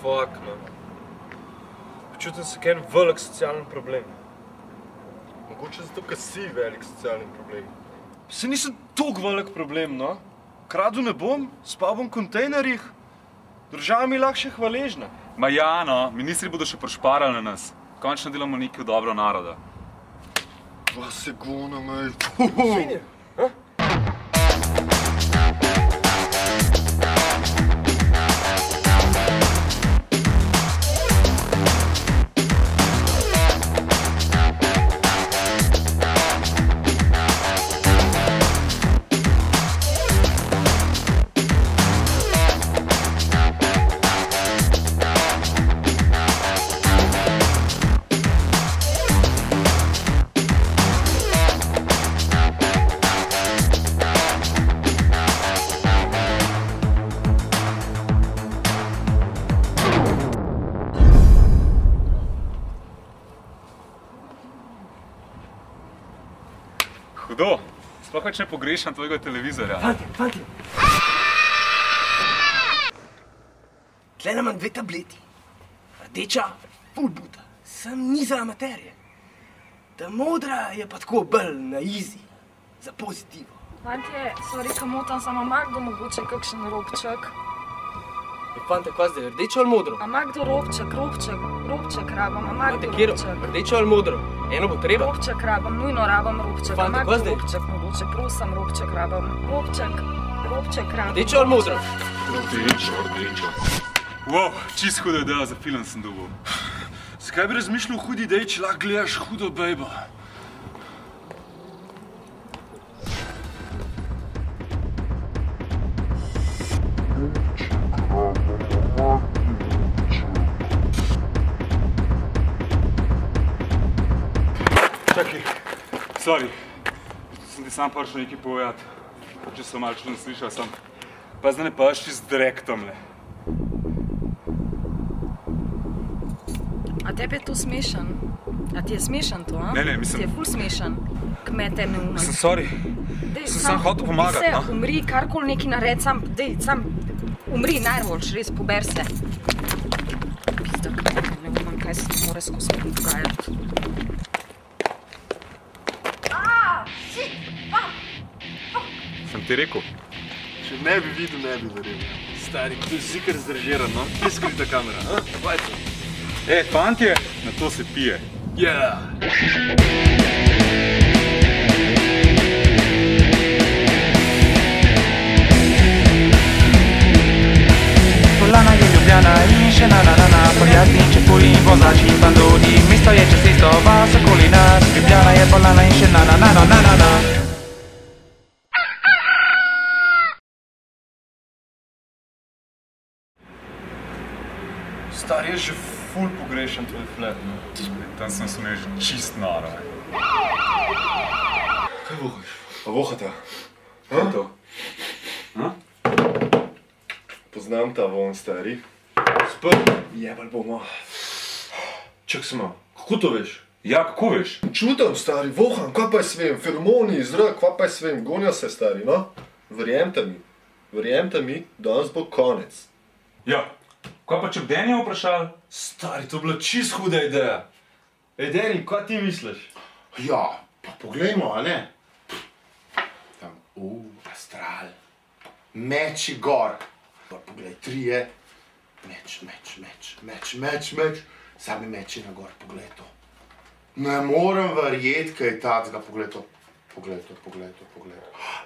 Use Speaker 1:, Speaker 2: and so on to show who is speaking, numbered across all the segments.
Speaker 1: Fuck, no. Počutim se kaj en velik socialen problem.
Speaker 2: Mogoče zato, ker si velik socialni problem.
Speaker 1: Se nisem toliko velik problem, no. Kradu ne bom, spal bom v kontejnerjih. Država mi lahko še hvaležna.
Speaker 3: Ma ja, no, ministri bodo še prešparali na nas. Končno delamo nekaj v dobro naroda.
Speaker 2: Dva segona, mej.
Speaker 1: Svinje, ha?
Speaker 3: Hudo, sploh več ne pogrešam tvojega televizorja.
Speaker 4: Fantje! Tlele imam 2 tableti. Rdeča, ful buta, sem ni za amaterje. Ta modra je pa tako bolj na easy, za pozitivo.
Speaker 5: Fantje, sorry, ka motam, samo ima kdo mogoče kakšen robček?
Speaker 4: Fante, kaj zdaj, rdečo ali modro?
Speaker 5: A ima kdo robček rabam, a ima
Speaker 4: Fante,
Speaker 5: kdo
Speaker 4: kjero?
Speaker 5: robček?
Speaker 4: Rdečo ali modro? Eno bo treba?
Speaker 5: Robček rabam, nujno rabam robček, a
Speaker 4: Fante,
Speaker 5: ima
Speaker 4: kaj
Speaker 5: kdo
Speaker 4: zdaj?
Speaker 5: robček mogoče, prosim, robček rabam. Robček rabam.
Speaker 4: Rdečo ali modro?
Speaker 3: Rdečo. Wow, čist huda ideja za film sem dobil.
Speaker 1: Zakaj bi razmišljal o hudi ideji, če lahko gledaš hudo bejbo?
Speaker 3: Čakaj, sorry, sem ti sam prišel nekaj povedati. Če sem malo čudno slišal, sem pa zdaj ne paš čist direktomle.
Speaker 5: A tebi je to smešen? A ti je smešen to, a?
Speaker 3: Ne, mislim...
Speaker 5: Ti je ful smešen? Kmete neumno.
Speaker 3: Sem sorry. Sem sam hotel pomagati, no?
Speaker 5: Umri, karkoli neki nared, sam umri, najbolj, res, pober se. Pizda, kmete neumno, kaj se ti mora skozi dogajati.
Speaker 3: Sem ti rekel?
Speaker 2: Če ne bi videl, ne bi verjel.
Speaker 1: Stari, kdo je zikr zdržiran, no? Kje je skrita kamera, ha? Vajte.
Speaker 3: Fantje, na to se pije.
Speaker 1: Yeah!
Speaker 6: Poljana je Ljubljana in še na, Poljaki, Čepuji, vozači, bandoni. Mesto je čez cesto, vas okoli nas. Ljubljana je Poljana in še na.
Speaker 1: Stari, jaz že ful pogrešam tvoj flat, no.
Speaker 3: Tam sem se imel že čist noro.
Speaker 1: Kaj vohaš?
Speaker 2: A vohata?
Speaker 3: Kaj je to?
Speaker 2: Poznam ta von, stari.
Speaker 1: Spet?
Speaker 2: Jebal bomo.
Speaker 1: Čak se malo, kako to veš?
Speaker 3: Ja, kako veš?
Speaker 2: Čutam, stari, voham, kaj pa je svem, feromoni, zrak, kaj pa je svem, gonja se, stari, no? Verjemte mi, danes bo konec.
Speaker 3: Ja, kaj pa če bi Denja vprašal?
Speaker 1: Stari, to je bila čist huda ideja. Deni, kaj ti misliš?
Speaker 7: Ja, pa poglejmo, a ne? Tam, astral. Meči gor. Pa poglej, 3. Meč. Sami meči na gor, poglej to. Ne morem verjeti, kaj je tacga, poglej to. Poglej to.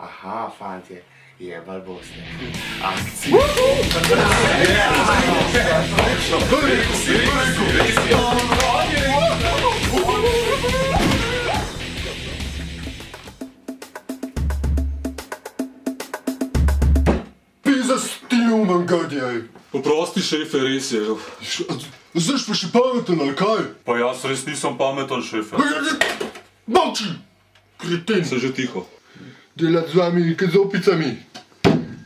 Speaker 7: Aha, fantje, jebal boste. Akcija.
Speaker 2: Pizda stilman, gadjaj.
Speaker 3: Poprosti šefe, res je.
Speaker 2: Zdaj pa še pameten, ali kaj?
Speaker 3: Pa jaz res nisem pameten, šefe.
Speaker 2: Molči! Kreten!
Speaker 3: Se že tiho.
Speaker 2: Delati z vami, kaj z opicami.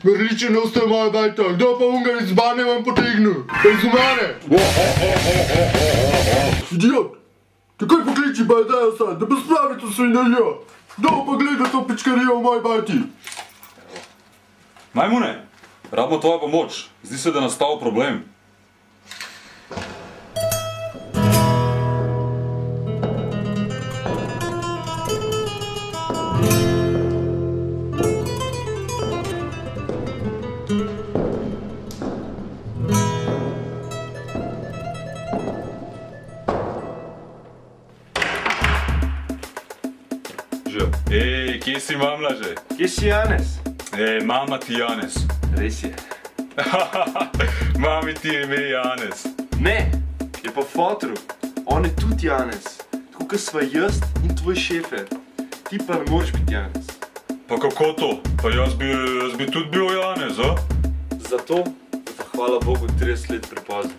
Speaker 2: Mrliče ne ostaje moja bajta, kdo pa unga iz bane vam potegnil? Razumane? Idiot! Takoj pokliči bajdajo sad, da pospravi to svinjarijo. Kdo pa gleda to pičkarijo v moji bajti?
Speaker 3: Majmune, rabimo tvojo pomoč. Zdi se, da je nastal problem. kje si mamla že?
Speaker 1: Kje si Janez?
Speaker 3: Mama ti Janez.
Speaker 1: Res je.
Speaker 3: Mami ti je ime Janez.
Speaker 1: Ne, je pa fotru. On je tudi Janez. Tako kot sva jaz in tvoj šefer. Ti pa ne moreš biti Janez.
Speaker 3: Pa kako to? Pa jaz bi tudi bil Janez, a?
Speaker 1: Zato je pa hvala Bogu 30 let prepozno.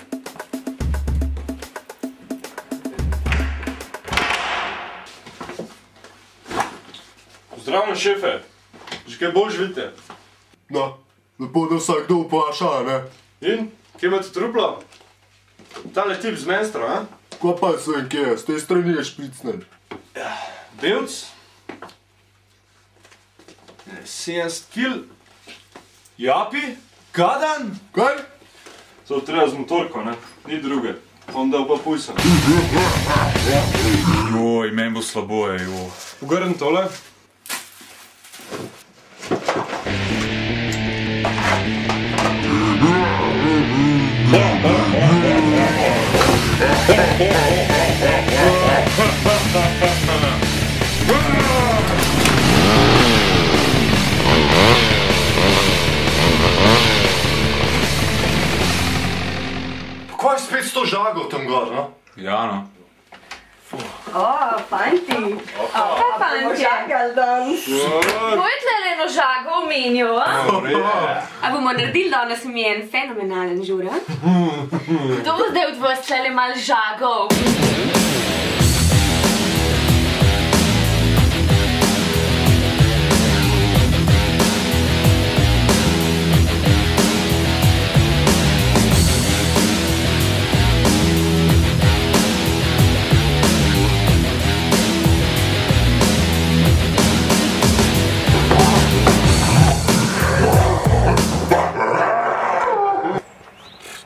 Speaker 1: Pozdravljam, šefe. Že kaj bolj živite?
Speaker 2: No, lepo, da vsak kdo vpraša, ne?
Speaker 1: In? Kje imate truplo? Tale tip z menstra, a?
Speaker 2: Ko pa se vem, kje je, z te strani je špricnen.
Speaker 1: Belc? 70 kil. Japi? Gadan?
Speaker 2: Kaj?
Speaker 1: To treba z motorko, ne? Ni druge. Onda pa pujsam.
Speaker 3: Joj, meni bo slabo, joj.
Speaker 1: Pogrnem tole.
Speaker 2: Kaj je spet s to žago tam gor, no?
Speaker 3: Ja, no.
Speaker 8: Fanti! Kaj fanti? Žagal danes. Ko je tle eno žago omenil, a? A bomo naredili danes mi en fenomenalen žur, a? Kdo bo zdaj od vas tle malo žagov?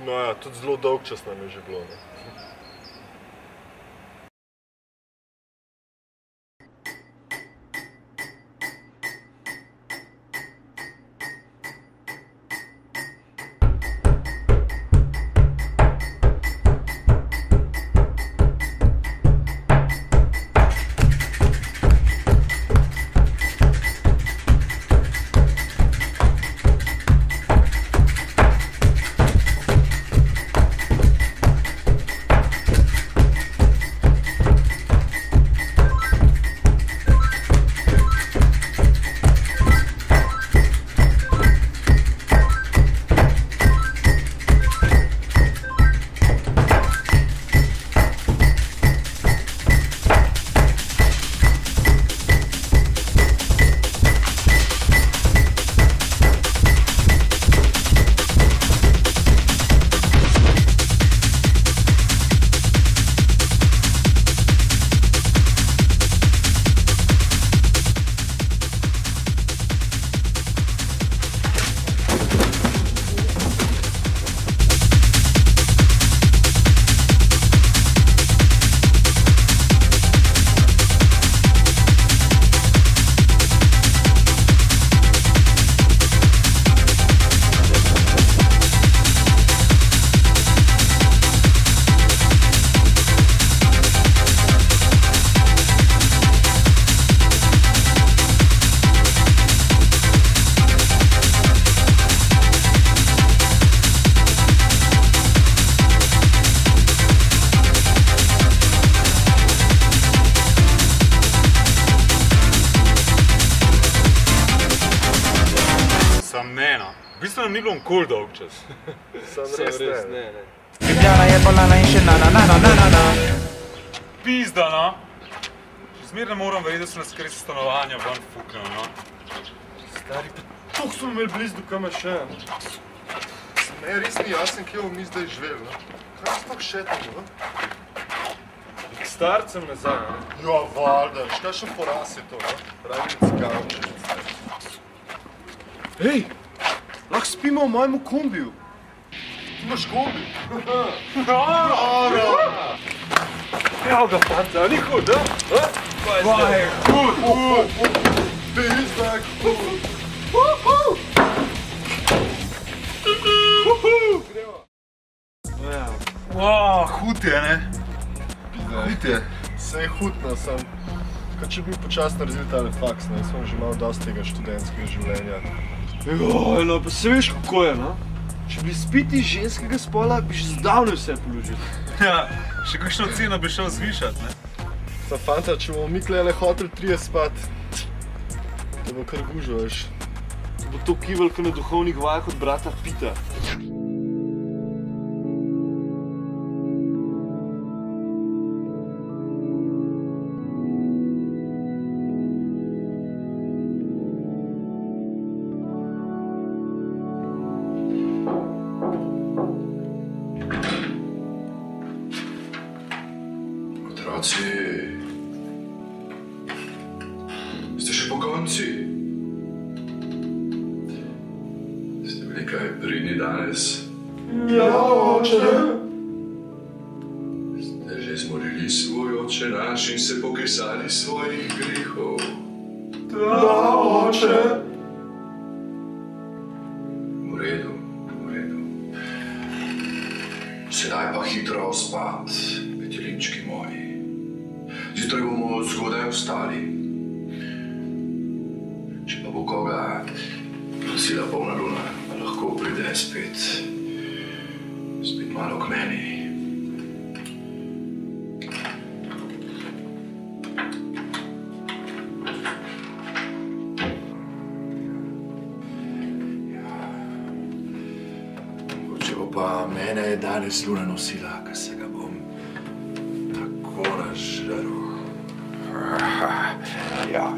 Speaker 2: No ja, tudi zelo dolg čas nam je že bilo, ne?
Speaker 3: V bistvu nam ni bilo nikoli dolg čas.
Speaker 1: Res ne.
Speaker 6: Ljubljana je bolana in še na.
Speaker 3: Pizda, no. Še zmeraj ne moram verjeti, da so nas kar iz stanovanja ven fuknili, no.
Speaker 1: Stari, pa toliko smo imeli blizu do kama še.
Speaker 2: Ne, res ni jasen, kje bomo mi zdaj živeli, no? Kaj sploh šetamo, no?
Speaker 1: K starcem nazaj, ne?
Speaker 2: Ja, valjda, kakšen poraz je to, no? Radim cigarno.
Speaker 1: Hej, lahko spimo v mojemu kombiju.
Speaker 2: Ti imaš kombi?
Speaker 1: Evo ga, fanta, ni hud, a? Kaj je
Speaker 2: Hud! Pizdak, hud!
Speaker 3: Hud je, ne?
Speaker 2: Hud je. Saj hud, no, sam.
Speaker 1: Kaj če bi počasno naredili tale faks, ne? Smo že malo dosti tega študentskega življenja. Joj, no, pa se veš, kako je, no? Če bi spiti ženskega spola, bi že zdavne vse položili.
Speaker 3: Ja, še kakšno ceno bi šel zvišati, ne?
Speaker 1: Sta fanta, če bomo mi tlele hoteli 3 spat, to bo kar gužo, veš. To bo to kivel, kot na duhovnih vajah od brata Pita.
Speaker 9: Otroci, ste še pokonci? Ste bili kaj pridni danes?
Speaker 2: Ja, oče.
Speaker 9: Ste že zmorili svoj oče naš in se pokesali svojih grehov?
Speaker 2: Da, oče.
Speaker 9: V redu, v redu. Sedaj pa hitro spat, petelinčki moji. Zjutraj bomo zgodaj vstali. Če pa bo koga prosila polna luna, pa lahko pride spet malo k meni. Mogoče bo pa mene danes luna nosila, ker se ga bom tako nažrl. Ja.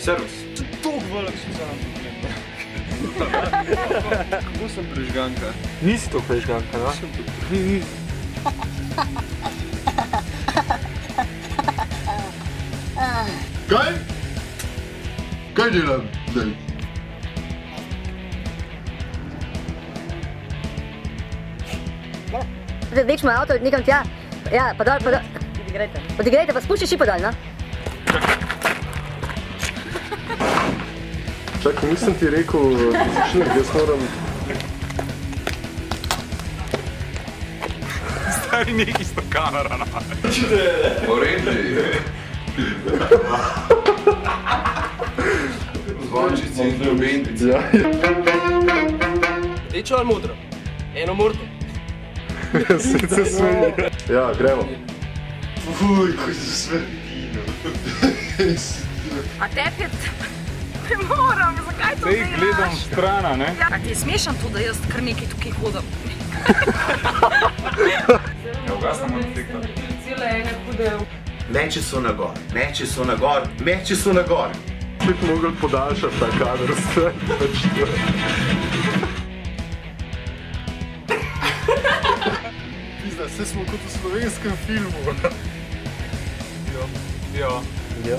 Speaker 3: Servus.
Speaker 1: Tog velik socialni problem. Kako sem prežganka?
Speaker 6: Nisi to prežganka, no?
Speaker 2: Kaj? Kaj delam zdaj?
Speaker 10: Več moj avto nekam tja. Ja, pa dol. Odigrajte, pa spušči šipo dol, no?
Speaker 1: Čakaj, nisem ti rekel, jaz moram...
Speaker 3: Stari neki s to kamera, no.
Speaker 9: Porendi. Zvončici in ljubendici.
Speaker 4: Rdečo ali modro? Eno morto.
Speaker 1: Svet se smeji. Ja, gremo. Uj, ko se smeji.
Speaker 5: A tebi je... Ne moram, zakaj to delaš?
Speaker 3: Sej gledam strana, ne?
Speaker 5: A ti je smešan to, da jaz kar nekaj tukaj hodim?
Speaker 3: Ja, ugasnemo TikTok.
Speaker 7: Meče so na gor, meče so na gor, meče so na gor.
Speaker 1: Bi mogel podaljšati ta kader, pač to. Pizda, vse smo kot v slovenskem filmu.
Speaker 3: Ja.
Speaker 1: Ja.